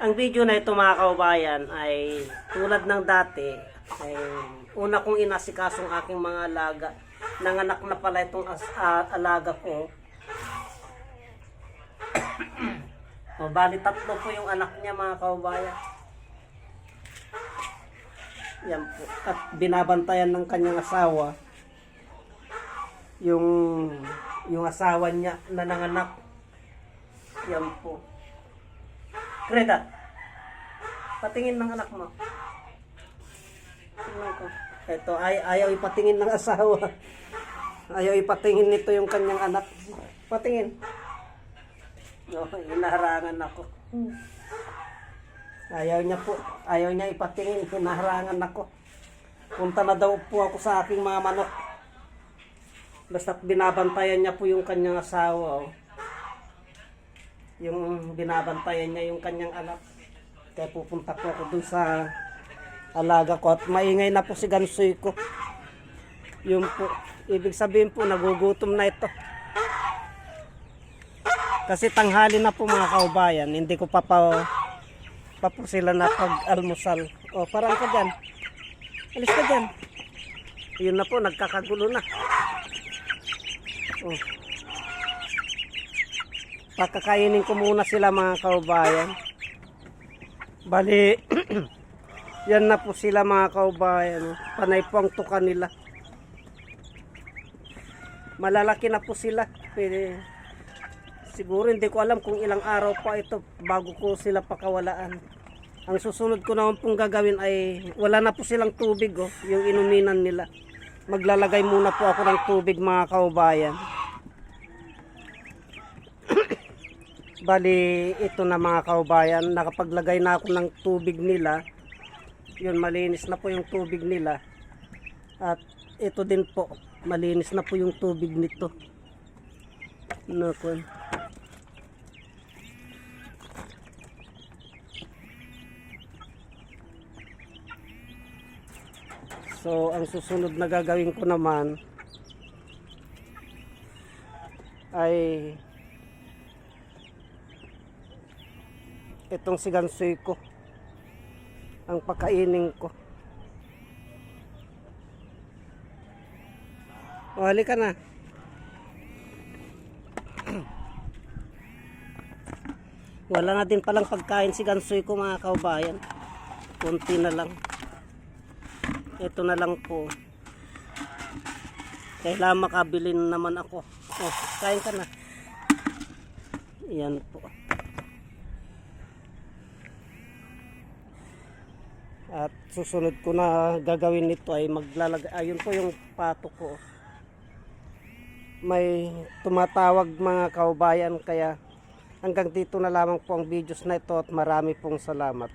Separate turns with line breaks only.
Ang video na ito mga kaubayan ay tulad ng dati ay una kong inasikasong aking mga alaga. Nanganak na pala itong alaga ko. O, bali tatlo po yung anak niya mga kaubayan. Yan po. At binabantayan ng kanyang asawa. Yung asawa niya na nanganak. Yan po. Kreda, patingin ng anak mo. Tingnan ko. Ito, ayaw ipatingin ng asawa. Ayaw ipatingin nito yung kanyang anak. Patingin. No, hinaharangan ako. Ayaw niya po. Ayaw niya ipatingin. Hinaharangan ako. Punta na daw po ako sa aking mga manok. Basta't binabantayan niya po yung kanyang asawa. Oh. Yung binabantayan niya yung kanyang anak. Kaya pupunta po ako dun sa alaga ko. At maingay na po si gansoy ko. Yun po. Ibig sabihin po, nagugutom na ito. Kasi tanghali na po mga kaubayan. Hindi ko pa po sila na pag-almusal. O, parang ka dyan. Alis ka dyan. Yun na po, nagkakagulo na. O. Pakakainin ko muna sila mga kaubayan. Bali, yan na po sila mga kaubayan. Panay po ang tuka nila. Malalaki na po sila. Pero, siguro hindi ko alam kung ilang araw pa ito bago ko sila pakawalaan. Ang susunod ko naman pong gagawin ay wala na po silang tubig, oh, yung inuminan nila. Maglalagay muna po ako ng tubig mga kaubayan. Bali, ito na mga kaubayan, nakapaglagay na ako ng tubig nila. Yun, malinis na po yung tubig nila. At ito din po, malinis na po yung tubig nito. Naku. So, ang susunod na gagawin ko naman ay itong si gansoy ko ang pakainin ko. O, halika na. Wala na din palang pagkain si gansoy ko mga kaubayan. Kunti na lang. Ito na lang po. Kailangan makabili naman ako. Oh, kain ka na. Yan po. At susunod ko na gagawin nito ay maglalagay. Ayun po yung pato ko. May tumatawag mga kaubayan, kaya hanggang dito na lamang po ang videos na ito at marami pong salamat.